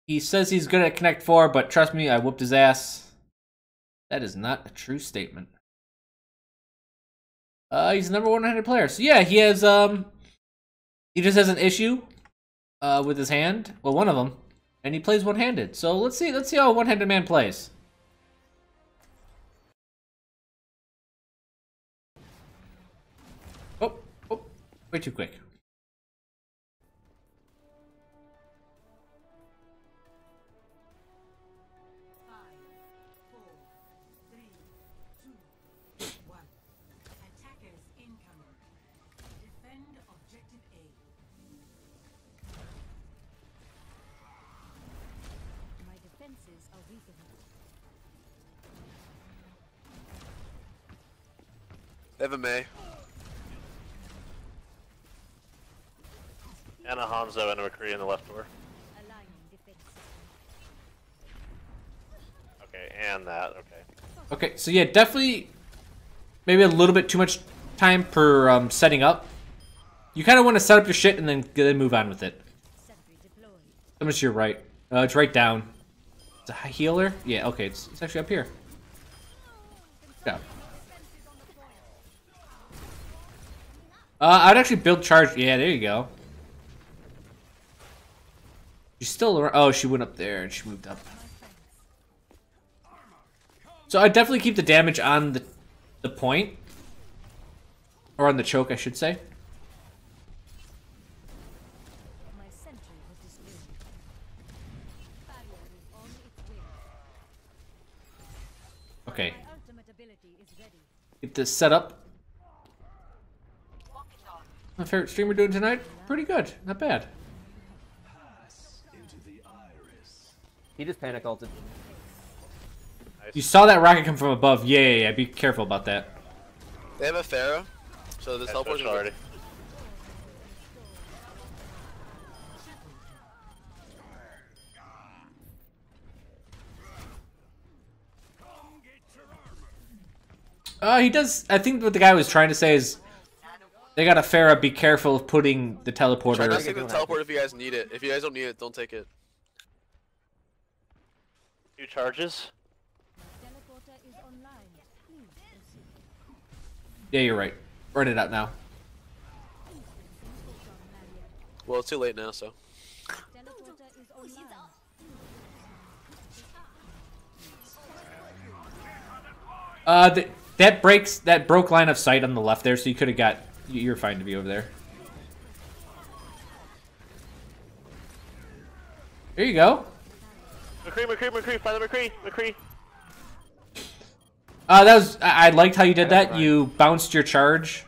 He says he's good at Connect 4, but trust me, I whooped his ass. That is not a true statement. He's the number 100 player. So yeah, he has he just has an issue with his hand. Well, one of them, and he plays one-handed. So let's see how a one-handed man plays. Oh, way too quick. They have a May. And a Hanzo and a McCree in the left door. Okay, and that, okay. Okay, so yeah, definitely maybe a little bit too much time per setting up. You kind of want to set up your shit and then move on with it. How much to your right? It's right down. It's a healer? Yeah, okay, it's actually up here. Yeah. I'd actually build charge. Yeah, there you go. She's still around. Oh, she went up there and she moved up. So I'd definitely keep the damage on the point. Or on the choke, I should say. Okay. Get this set up. My favorite streamer doing tonight? Pretty good. Not bad. He just panic ulted. You saw that rocket come from above. Yeah. Be careful about that. They have a Pharaoh, so this teleport's already. He does. I think what the guy was trying to say is they got a Pharah. Be careful of putting the teleporter. Try not to take the teleport if you guys need it. If you guys don't need it, don't take it. 2 charges. Yeah, you're right. Run it out now. Well, it's too late now, so. That broke line of sight on the left there, so you could have got. You're fine to be over there. There you go. McCree, find the McCree. That was. I liked how you did that. You bounced your charge,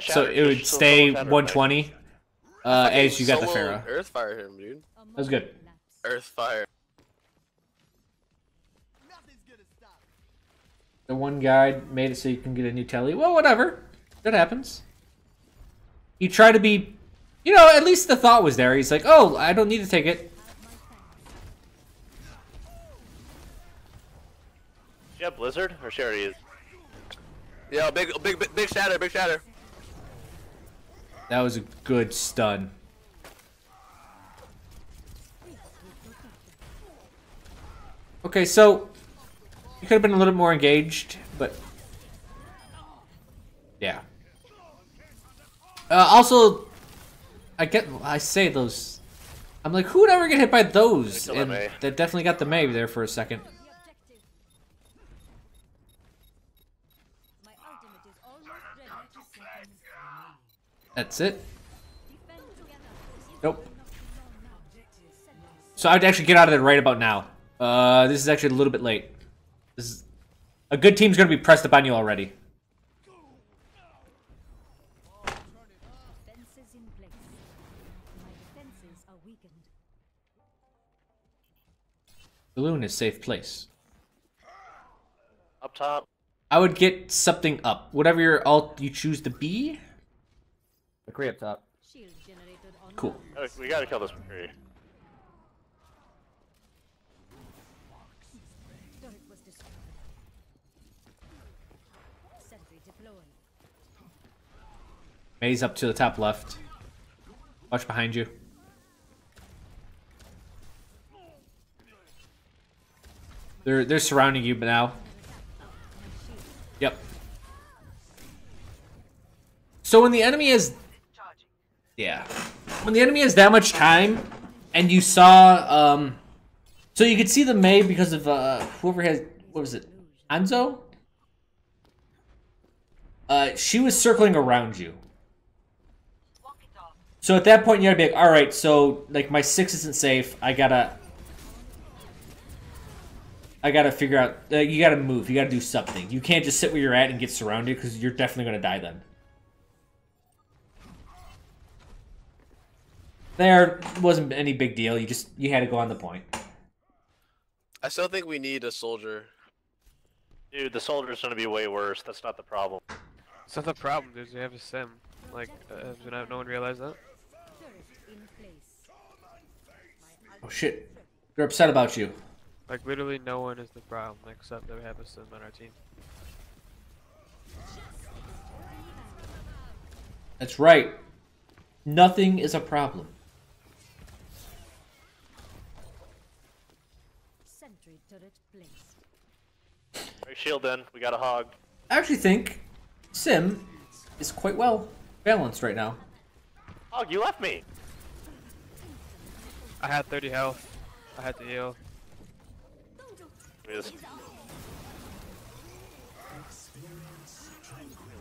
so it would stay 120 as you got the Pharah. Earthfire him, dude. That was good. Earthfire. The one guy made it so you can get a new telly. Well, whatever. That happens. He tried to be, at least the thought was there. He's like, oh, I don't need to take it. You have Blizzard, or she already is? Yeah, big shatter, big shatter. That was a good stun. Okay, so you could have been a little bit more engaged, but yeah. Also, I say those. I'm like, who would ever get hit by those? And that definitely got the May there for a second. That's it. Nope. So I'd actually get out of there right about now. This is actually a little bit late. This is a good team's gonna be pressed up on you already. Balloon is safe place. Up top. I would get something up. Whatever your alt you choose to be. McCree up top. Cool. We gotta kill this McCree. May's up to the top left. Watch behind you. They're surrounding you now. Yep. So when the enemy is... Yeah. When the enemy has that much time, and you saw... So you could see the Mei because of whoever has... What was it? Anzo? She was circling around you. So at that point, you gotta be like, alright, so, like, my 6 isn't safe. I gotta figure out... you gotta move. You gotta do something. You can't just sit where you're at and get surrounded, because you're definitely gonna die then. There wasn't any big deal. You had to go on the point. I still think we need a soldier. Dude, the soldier's gonna be way worse. That's not the problem. It's not the problem, dude. You have a sim. Like, has no one realized that? Oh shit. They're upset about you. Like, literally no one is the problem except that we have a sim on our team. That's right. Nothing is a problem. Sentry turret placed. Break shield in. We got a hog. I actually think Sim is quite well balanced right now. Hog, you left me. I had 30 health. I had to heal.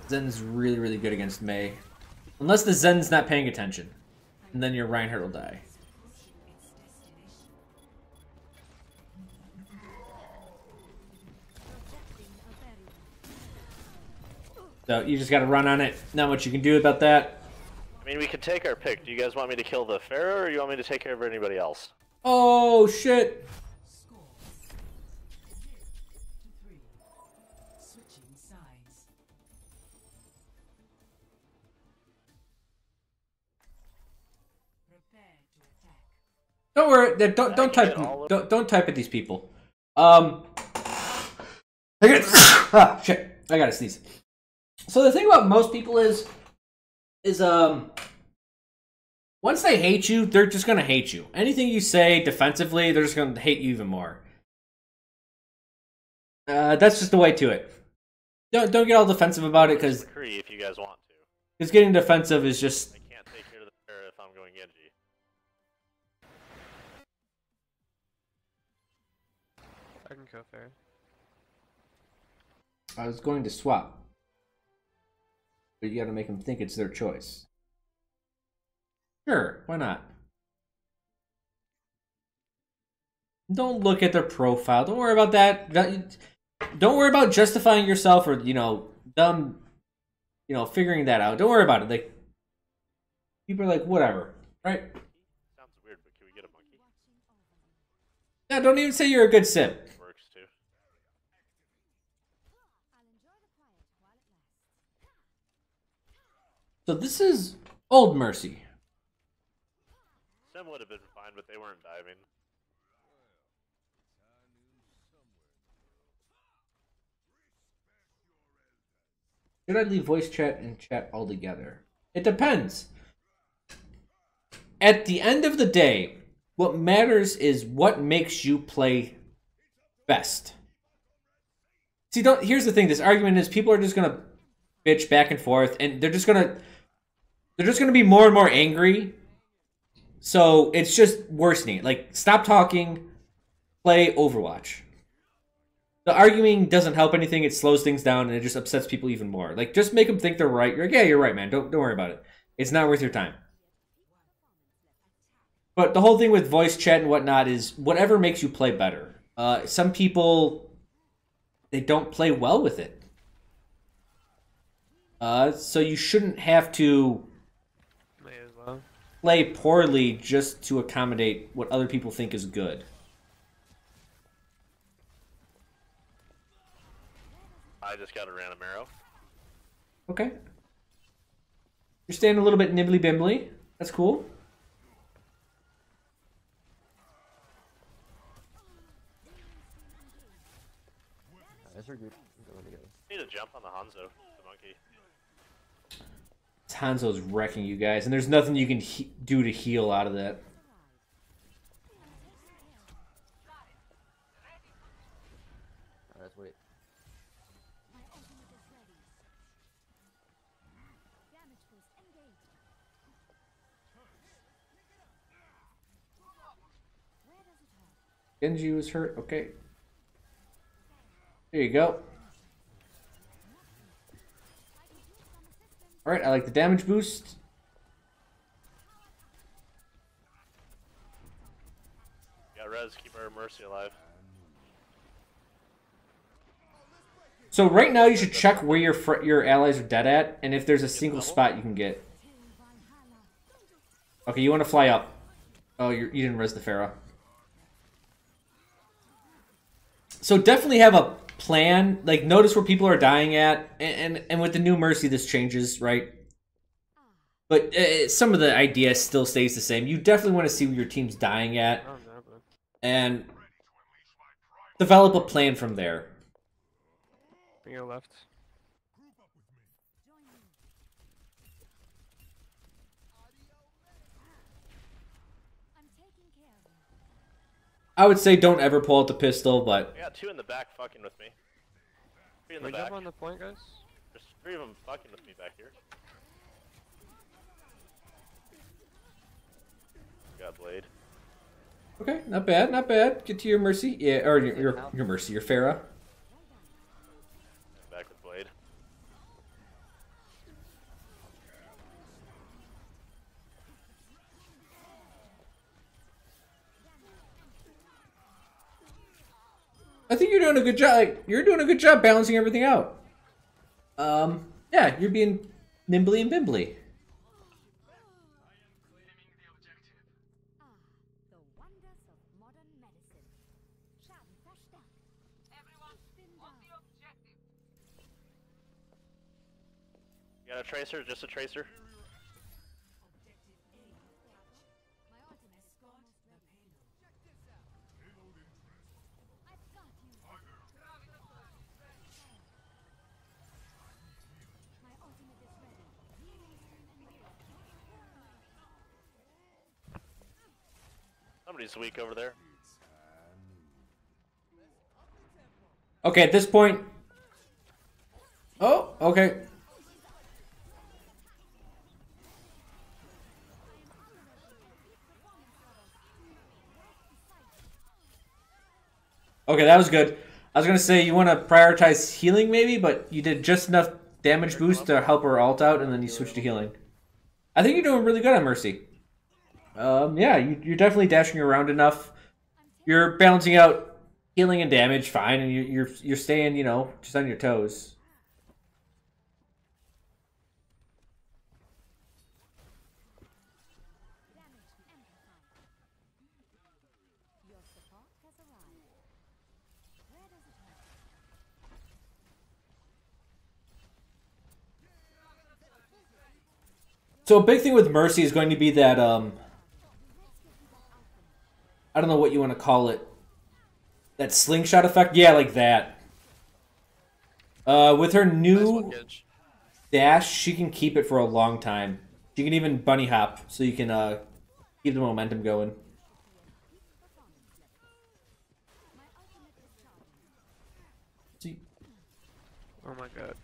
Zen's really, really good against Mei. Unless the Zen's not paying attention. And then your Reinhardt will die. So you just gotta run on it. Not much you can do about that. I mean, we could take our pick. Do you guys want me to kill the Pharaoh, or you want me to take care of anybody else? Oh shit! Don't worry. Don't type. Don't type at these people. Shit. I gotta sneeze. So the thing about most people is once they hate you, they're just gonna hate you. Anything you say defensively, they're just gonna hate you even more. That's just the way to it. Don't get all defensive about it, because if you guys want to. Because getting defensive is just... I can't take care of the Pharaoh if I'm going Genji. I can go fair. I was going to swap. But you gotta make them think it's their choice. Sure, why not? Don't look at their profile. Don't worry about that. Don't worry about justifying yourself or, them, figuring that out. Don't worry about it. Like, people are like, whatever, right? Sounds weird, but can we get a monkey? Yeah, don't even say you're a good sim. Works too. So this is Old Mercy. Sim would have been fine, but they weren't diving. Should I leave voice chat and chat altogether? It depends. At the end of the day, what matters is what makes you play best. See, here's the thing. This argument is people are just gonna bitch back and forth, and they're just gonna be more and more angry. So it's just worsening. Like, stop talking, play Overwatch. The arguing doesn't help anything. It slows things down, and it just upsets people even more. Like, just make them think they're right. You're like, yeah, you're right, man. Don't worry about it. It's not worth your time. But the whole thing with voice chat and whatnot is whatever makes you play better. Some people, they don't play well with it. So you shouldn't have to May as well. play poorly just to accommodate what other people think is good. I just got a random arrow. Okay. You're staying a little bit nibbly bimbly. That's cool. Need to jump on the Hanzo, the monkey. Hanzo's wrecking you guys, and there's nothing you can do to heal out of that. wait. My ultimate is ready. Damage boost engaged. Where does it hurt? Genji was hurt. Okay. There you go. All right, I like the damage boost. Yeah, Rez, keep our Mercy alive. So right now you should check where your allies are dead at, and if there's a single spot you can get. Okay, you want to fly up. Oh, you didn't res the Pharah. So definitely have a plan. Like, notice where people are dying at, and with the new Mercy this changes, right? But some of the idea still stays the same. You definitely want to see where your team's dying at, and develop a plan from there. Your left. I'm taking care of him. I would say don't ever pull out the pistol, but I got 2 in the back fucking with me. 3 in the Can we back. jump on the point, guys? There's 3 of them fucking with me back here. Got Blade. okay, not bad, not bad. Get to your Mercy, yeah, or your Mercy, your Pharah. Back with Blade. I think you're doing a good job. Like, you're doing a good job balancing everything out. Yeah, you're being nimbly and bimbly. The wonders of modern medicine. Schaden verstärkt. Everyone, on the objective. You got a tracer? Just a tracer? My ultimate is almost ready. I've got you. My ultimate is ready. Somebody's weak over there. Okay, at this point. Oh, okay. Okay, that was good. I was gonna say you want to prioritize healing maybe, but you did just enough damage boost to help her ult out, and then you switched to healing. I think you're doing really good on Mercy. Yeah, you're definitely dashing around enough. You're balancing out healing and damage fine, and you're staying, you know, just on your toes. Your support has arrived. Where does it hurt? So a big thing with Mercy is going to be that I don't know what you want to call it. That slingshot effect? Yeah, like that. With her Nice new one, Genji. dash, she can keep it for a long time. She can even bunny hop, so you can keep the momentum going. See, Oh my god.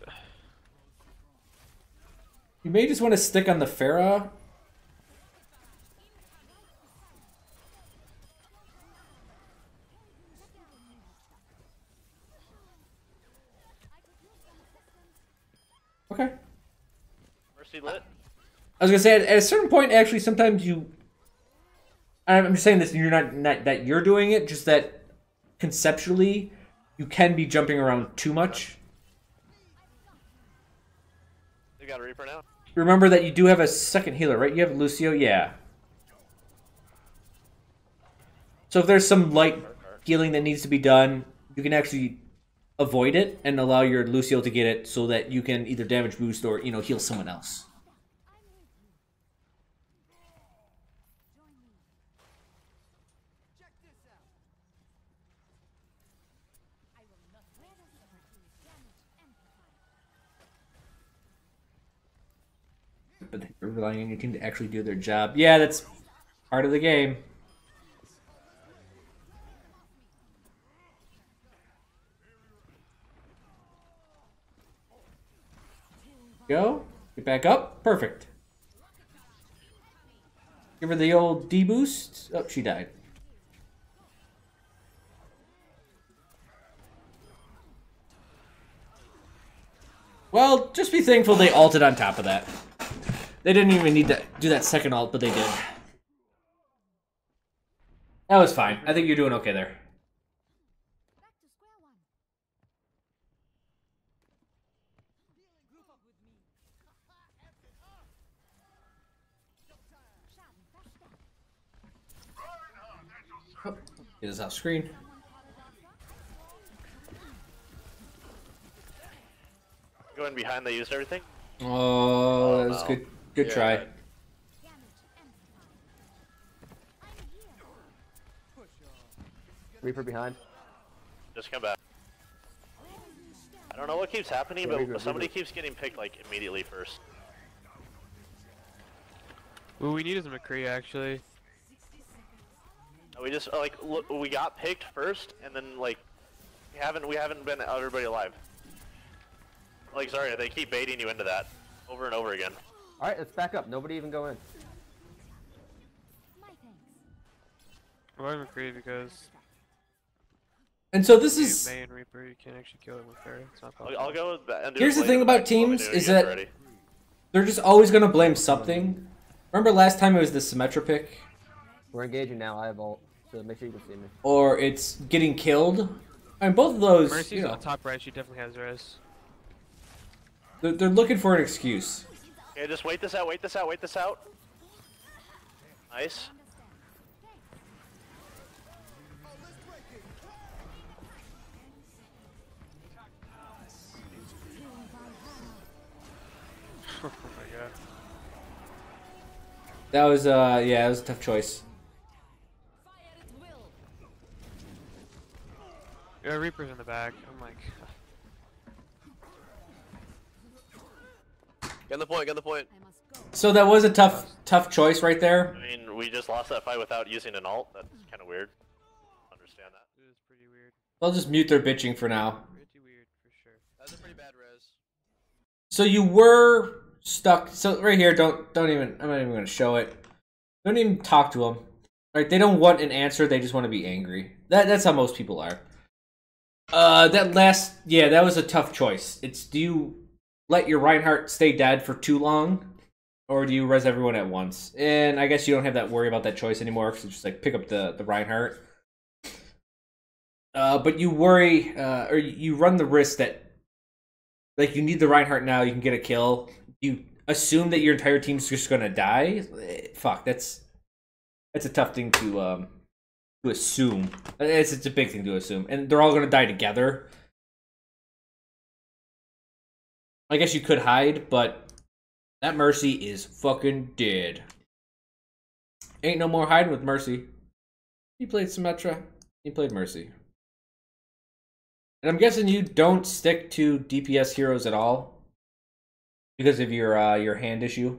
you may just want to stick on the Pharah. Okay. Mercy lit. I was gonna say at a certain point, actually, sometimes you. I'm just saying this. You're not that you're doing it. Just that conceptually, you can be jumping around too much. They got a Reaper now. Remember that you do have a second healer, right? You have Lucio, yeah. So if there's some light healing that needs to be done, you can actually avoid it and allow your Lucio to get it, so that you can either damage boost or, you know, heal someone else. But you're relying on your team to actually do their job. Yeah, that's part of the game. Go. Get back up. Perfect. Give her the old D boost. Oh, she died. Well, just be thankful they ulted on top of that. They didn't even need to do that second ult, but they did. That was fine. I think you're doing okay there. Back to square one. Schaden verstärkt. Get us off screen. Going behind, they used everything. Oh, that was no. good. Good Yeah. try. Damage amplified. I'm here. Reaper behind. Just come back. I don't know what keeps happening, Yeah, but Reaper, somebody Reaper. keeps getting picked like immediately first. What we need is a McCree, actually. We just like look, we got picked first, and then like we haven't been everybody alive. Like sorry, they keep baiting you into that over and over again. All right, let's back up. Nobody even go in. My thanks. Why McCree? Because And so this the is... main Reaper, you can't actually kill it with her. It's not possible. I'll go and do Here's it the thing later, about but let me teams know when is you get that- ready. They're just always going to blame something. Remember last time it was the Symmetra pick? We're engaging now. I have ult, so make sure you can see me. Or it's getting killed? I mean, both of those, Mercy's you know, on top right. She definitely has res. they're looking for an excuse. Okay, just wait this out. Wait this out. Wait this out. Nice. Oh my god. That was, yeah, it was a tough choice. Yeah, Reaper's in the back. I'm like, Get on the point, get on the point. I must go. So that was a tough choice right there. I mean, we just lost that fight without using an ult. That's kind of weird. Understand that. this is pretty weird. I'll just mute their bitching for now. Pretty weird for sure. That's a pretty bad res. So you were stuck. So right here, don't even. I'm not even going to show it. Don't even talk to them. Right? They don't want an answer. They just want to be angry. That's how most people are. That was a tough choice. It's, do you let your Reinhardt stay dead for too long, or do you res everyone at once? And I guess you don't have that worry about that choice anymore because it's just like pick up the Reinhardt. But you worry, or you run the risk that, like, you need the Reinhardt now. You can get a kill. You assume that your entire team's just gonna die. Fuck, that's a tough thing to assume. It's a big thing to assume, and they're all gonna die together. I guess you could hide, but that Mercy is fucking dead. Ain't no more hiding with Mercy. He played Symmetra. He played Mercy. And I'm guessing you don't stick to DPS heroes at all because of your hand issue.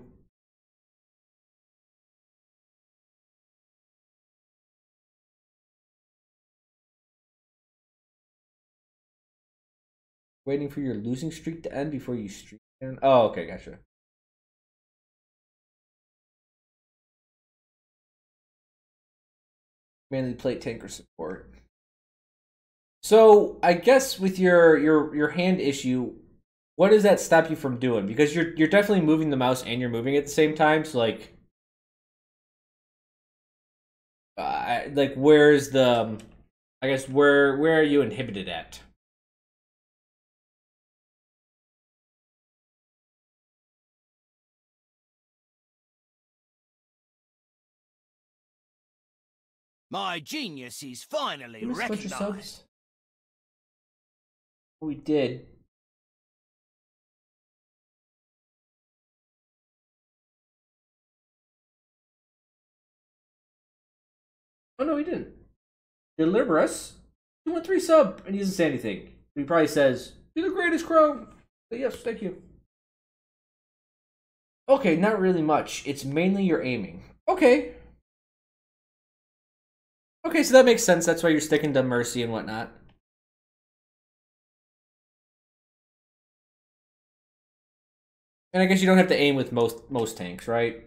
Waiting for your losing streak to end before you streak again? Oh, okay, gotcha. Mainly play tank or support. So I guess with your hand issue, what does that stop you from doing? Because you're definitely moving the mouse and you're moving at the same time. So like where's the? I guess where are you inhibited at? My genius is finally Did we miss a bunch of recognized. subs? We did. Oh no, he didn't. Deliver us. 213 sub, and he doesn't say anything. He probably says, "You're the greatest, Chro." But yes, thank you. Okay, not really much. It's mainly your aiming. Okay. Okay, so that makes sense. That's why you're sticking to Mercy and whatnot. And I guess you don't have to aim with most tanks, right?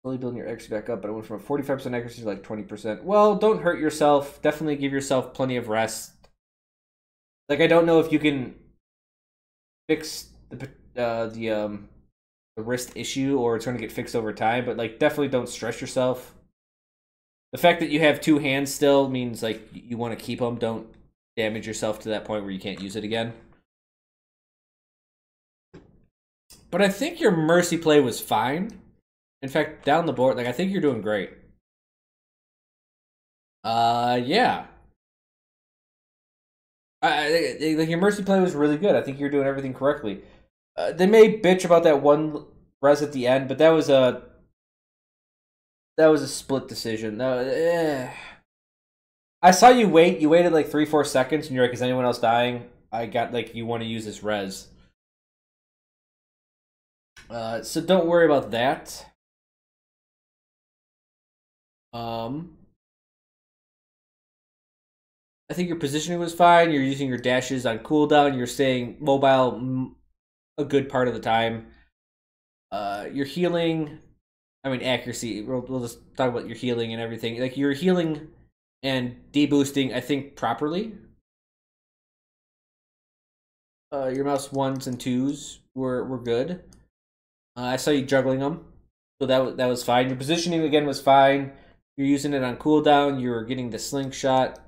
Slowly building your accuracy back up, but I went from a 45% accuracy to like 20%. Well, don't hurt yourself. Definitely give yourself plenty of rest. Like, I don't know if you can fix the wrist issue or it's going to get fixed over time, but like, definitely don't stress yourself. The fact that you have 2 hands still means like you want to keep them. Don't damage yourself to that point where you can't use it again. But I think your mercy play was fine. In fact, down the board, like, I think you're doing great. Yeah. Like, your mercy play was really good. I think you're doing everything correctly. They may bitch about that one res at the end, but that was a split decision. I saw you wait. You waited like 3-4 seconds, and you're like, "Is anyone else dying?" I got like, you want to use this res. So don't worry about that. I think your positioning was fine. You're using your dashes on cooldown. You're staying mobile a good part of the time. Your healing, I mean accuracy. We'll just talk about your healing and everything. Like, your healing and deboosting, I think, properly. Your mouse 1s and 2s were good. I saw you juggling them, so that was fine. Your positioning again was fine. You're using it on cooldown. You're getting the slingshot,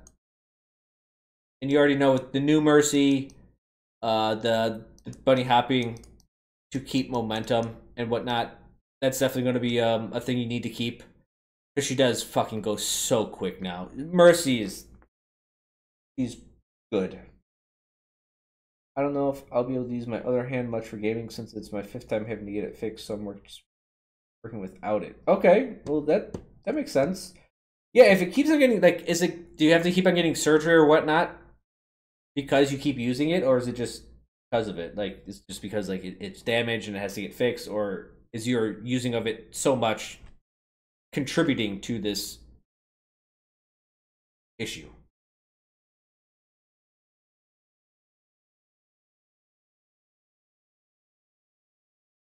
and you already know with the new mercy, the bunny hopping to keep momentum and whatnot. That's definitely going to be a thing you need to keep, because she does fucking go so quick now. Mercy he's good. I don't know if I'll be able to use my other hand much for gaming since it's my 5th time having to get it fixed, so I'm working without it. Okay, well that makes sense. Yeah, if it keeps on getting, like, do you have to keep on getting surgery or whatnot because you keep using it, or is it just because of it? Like, it's just because like it's damaged and it has to get fixed, or is your using of it so much contributing to this issue?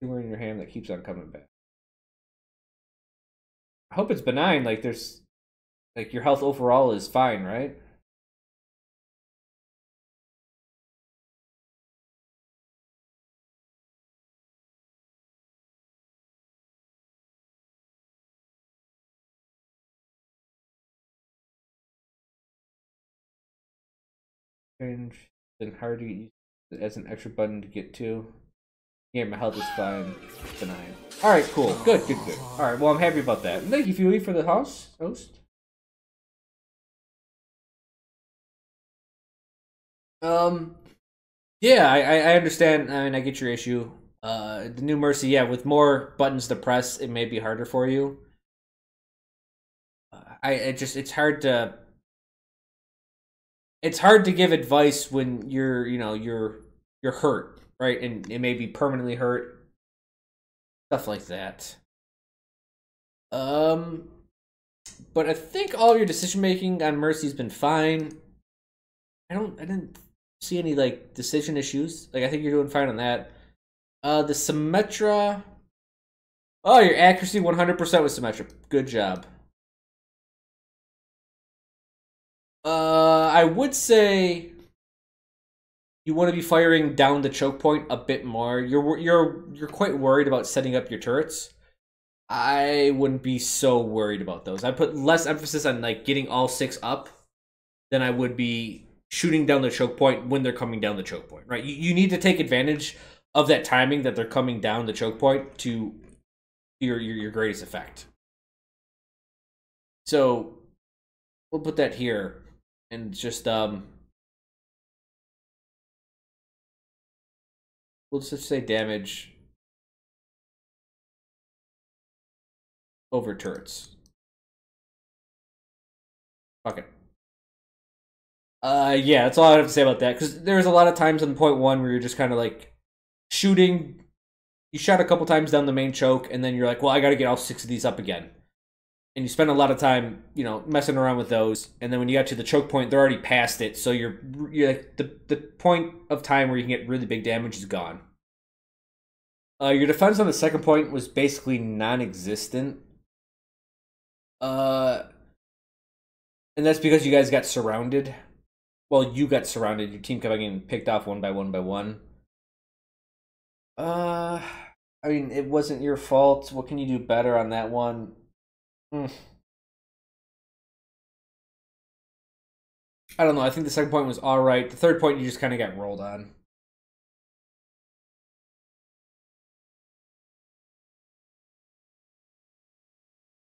Tumor in your hand that keeps on coming back. I hope it's benign. Like, there's, like, your health overall is fine, right? Strange. Then hard to use it as an extra button to get to. Yeah, my health is fine. It's benign. Alright, cool. Good. Alright, well, I'm happy about that. Thank you, Fuey, for the host. Yeah, I understand. I mean, I get your issue. The new Mercy, yeah, with more buttons to press, it may be harder for you. It's hard to give advice when you're hurt, right? And it may be permanently hurt. Stuff like that. But I think all of your decision making on Mercy's been fine. I didn't see any like decision issues. Like, I think you're doing fine on that. The Symmetra. Oh, your accuracy 100% with Symmetra. Good job. I would say you want to be firing down the choke point a bit more. You're quite worried about setting up your turrets. I wouldn't be so worried about those. I put less emphasis on like getting all 6 up than I would be shooting down the choke point when they're coming down the choke point, right? You need to take advantage of that timing that they're coming down the choke point to your greatest effect. So we'll put that here and just we'll just say damage over turrets. Fuck it. Yeah, that's all I have to say about that, because there's a lot of times on point 1 where you're just kind of like shooting. You shot a couple times down the main choke, and then you're like, well, I gotta get all 6 of these up again. and you spend a lot of time, you know, messing around with those, and then when you got to the choke point, they're already past it, so you're like the point of time where you can get really big damage is gone. Your defense on the second point was basically non-existent. And that's because you guys got surrounded. Well, you got surrounded. Your team kept on getting picked off one by one by one. I mean, it wasn't your fault. What can you do better on that one? I don't know. I think the second point was alright. The third point, you just kind of got rolled on.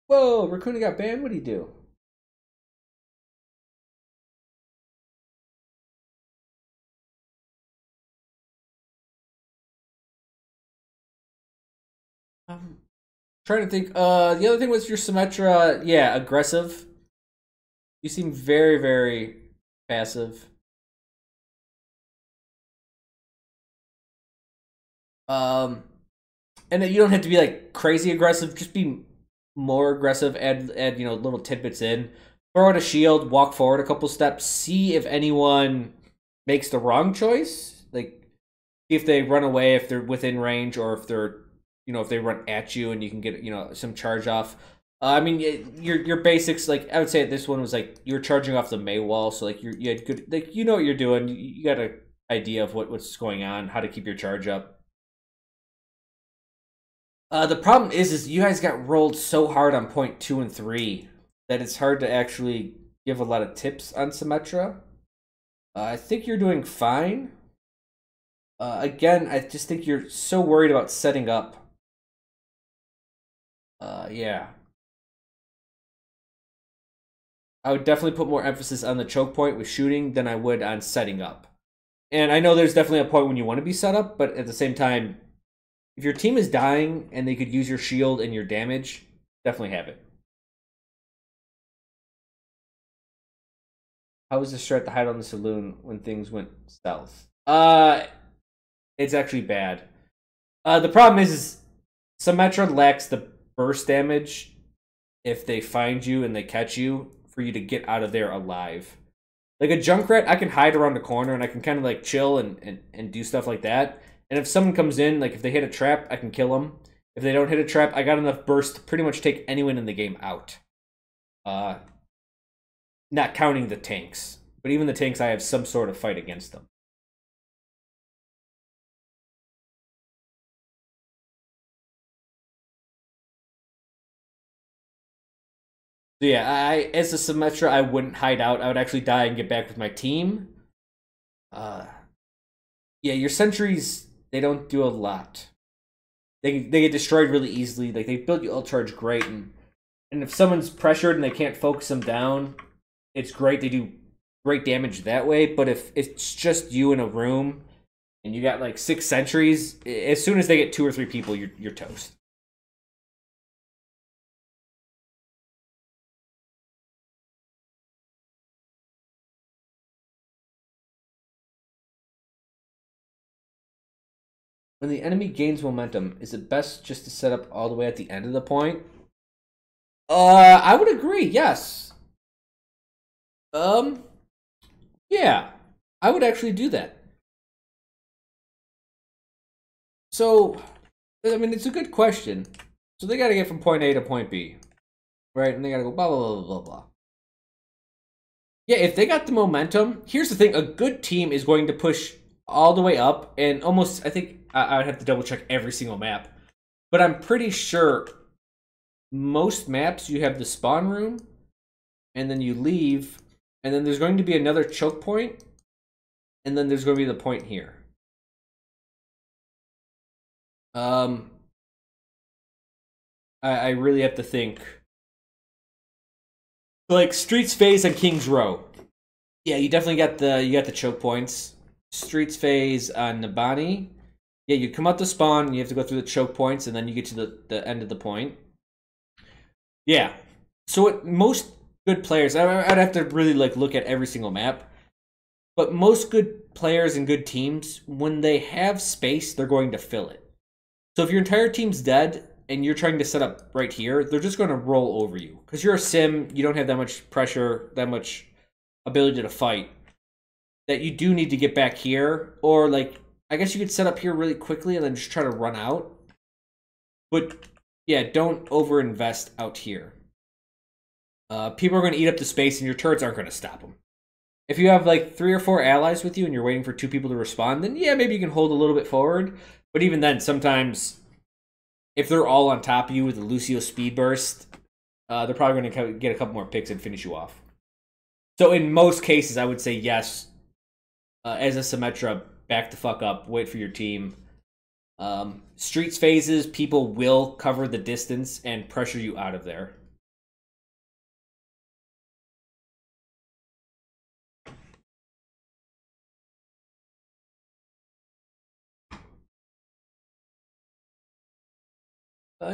Whoa, Raccoon got banned? What'd he do? Trying to think. The other thing was your Symmetra. Yeah, aggressive. You seem very, very passive. And then you don't have to be like crazy aggressive. Just be more aggressive. Add you know, little tidbits in. Throw out a shield. Walk forward a couple steps. See if anyone makes the wrong choice. Like, if they run away, if they're within range, or if they're, you know, if they run at you and you can get, you know, some charge off. I mean, your basics, like, I would say this one was like you were charging off the May wall, so like you had good, like, you know what you're doing. You got an idea of what's going on, how to keep your charge up. The problem is you guys got rolled so hard on point 2 and 3 that it's hard to actually give a lot of tips on Symmetra. I think you're doing fine. Again, I just think you're so worried about setting up. Yeah. I would definitely put more emphasis on the choke point with shooting than I would on setting up. And I know there's definitely a point when you want to be set up, but at the same time, if your team is dying and they could use your shield and your damage, definitely have it. How was the strat to hide on the saloon when things went south? It's actually bad. The problem is Symmetra lacks the burst damage if they find you and they catch you for you to get out of there alive. Like a Junkrat, I can hide around the corner and I can kind of like chill and do stuff like that. And if someone comes in, like if they hit a trap, I can kill them. If they don't hit a trap, I got enough burst to pretty much take anyone in the game out. Not counting the tanks. But even the tanks, I have some sort of fight against them. So yeah, as a Symmetra, I wouldn't hide out. I would actually die and get back with my team. Yeah, your sentries, they don't do a lot. They get destroyed really easily. Like, they built you ult charge great, and if someone's pressured and they can't focus them down, it's great. They do great damage that way. But if it's just you in a room and you got like 6 sentries, as soon as they get 2 or 3 people, you're toast. When the enemy gains momentum, is it best just to set up all the way at the end of the point? I would agree, yes. Yeah, I would actually do that. So, I mean, it's a good question. So they gotta get from point A to point B, right? And they gotta go blah, blah, blah, blah, blah, blah. Yeah, if they got the momentum, here's the thing, a good team is going to push all the way up, and almost, I think, I would have to double check every single map, but I'm pretty sure most maps you have the spawn room, and then you leave, and then there's going to be another choke point, and then there's going to be the point here. I really have to think. Like Streets Phase and King's Row. Yeah, you definitely got the choke points. Streets Phase on Nabani. Yeah, you come out the spawn, you have to go through the choke points, and then you get to the end of the point. Yeah. So what most good players, I'd have to really like look at every single map, but most good players and good teams, when they have space, they're going to fill it. So if your entire team's dead and you're trying to set up right here, they're just going to roll over you. Because you're a sim, you don't have that much pressure, that much ability to fight. That you do need to get back here. Or, like, I guess you could set up here really quickly and then just try to run out. But, yeah, don't overinvest out here. People are going to eat up the space, and your turrets aren't going to stop them. If you have, like, 3 or 4 allies with you and you're waiting for 2 people to respond, then, yeah, maybe you can hold a little bit forward. But even then, sometimes, if they're all on top of you with a Lucio speed burst, they're probably going to get a couple more picks and finish you off. So in most cases, I would say yes. As a Symmetra, back the fuck up, wait for your team. Streets phases, people will cover the distance and pressure you out of there.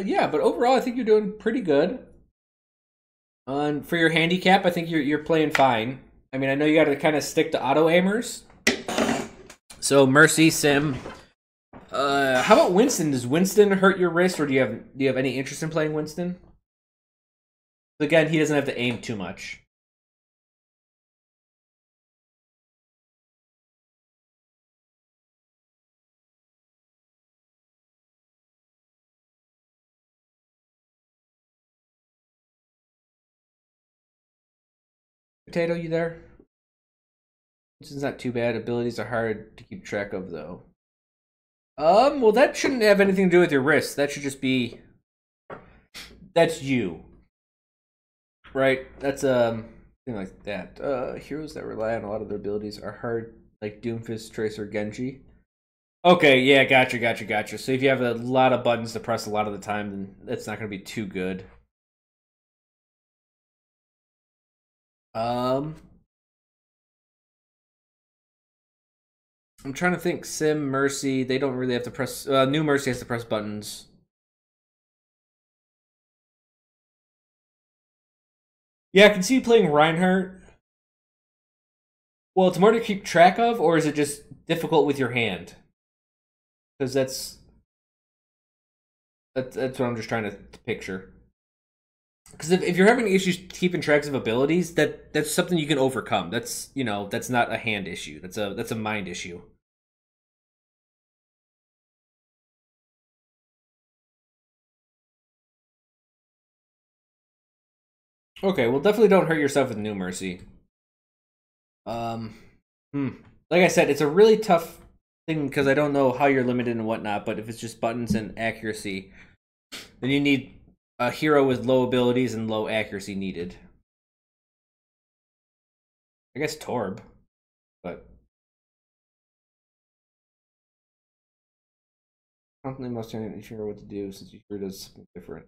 Yeah, but overall, I think you're doing pretty good. And for your handicap, I think you're playing fine. I mean, I know you got to kind of stick to auto aimers. So Mercy, Sim. How about Winston? Does Winston hurt your wrist, or do you have any interest in playing Winston? Again, he doesn't have to aim too much. Potato, you there? This is not too bad. Abilities are hard to keep track of, though. Well, that shouldn't have anything to do with your wrist. That should just be... That's you. Right? That's, thing like that. Heroes that rely on a lot of their abilities are hard, like Doomfist, Tracer, Genji. Okay, yeah, gotcha. So if you have a lot of buttons to press a lot of the time, then that's not going to be too good. I'm trying to think. Sim, Mercy, they don't really have to press... New Mercy has to press buttons. Yeah, I can see you playing Reinhardt. Well, it's more to keep track of, or is it just difficult with your hand? Because that's what I'm just trying to picture. Because if you're having issues keeping tracks of abilities, that's something you can overcome. That's, you know, that's not a hand issue. That's a mind issue. Okay, well, definitely don't hurt yourself with New Mercy. Like I said, it's a really tough thing because I don't know how you're limited and whatnot, but if it's just buttons and accuracy, then you need a hero with low abilities and low accuracy needed. I guess Torb, but constantly must turn each hero what to do since each hero does something different.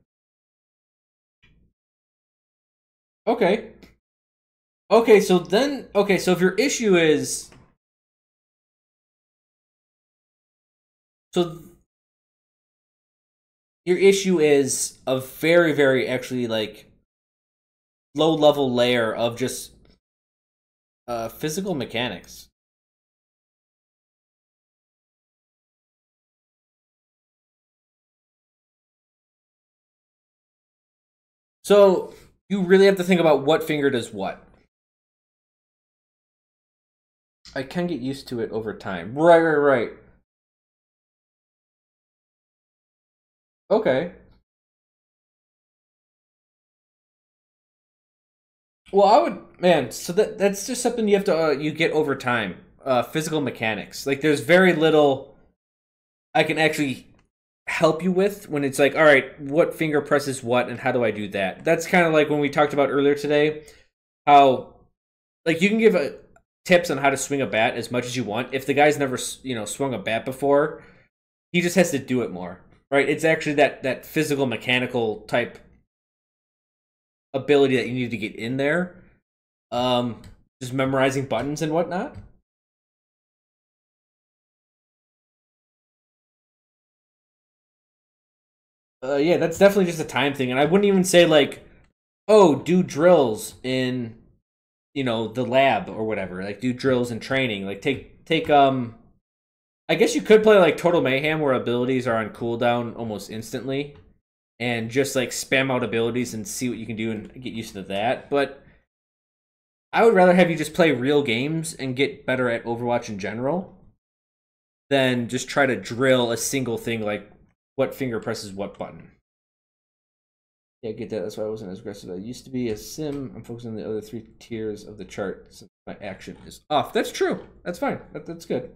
Okay. Okay, so then, so if your issue is... So your issue is a very, very actually, like, low-level layer of just physical mechanics. So you really have to think about what finger does what. I can get used to it over time. Right. Okay. Well, I would, man, so that's just something you have to, you get over time. Physical mechanics. Like, there's very little I can actually help you with when it's like, all right, what finger presses what and how do I do that? That's kind of like when we talked about earlier today, how, like, you can give tips on how to swing a bat as much as you want. If the guy's never, you know, swung a bat before, he just has to do it more, right? It's actually that physical mechanical type ability that you need to get in there. Just memorizing buttons and whatnot. Yeah, that's definitely just a time thing, and I wouldn't even say like, oh, do drills in, you know, the lab or whatever. Like, do drills in training. Like, take I guess you could play like Total Mayhem where abilities are on cooldown almost instantly. and just like spam out abilities and see what you can do and get used to that. But I would rather have you just play real games and get better at Overwatch in general than just try to drill a single thing like what finger presses what button. Yeah, I get that. That's why I wasn't as aggressive as I used to be. As Sim, I'm focusing on the other 3 tiers of the chart since my action is off. That's true. That's fine. That's good.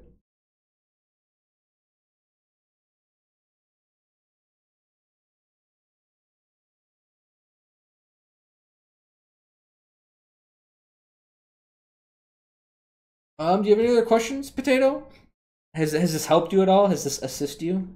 Do you have any other questions, Potato? Has this helped you at all? Has this assist you?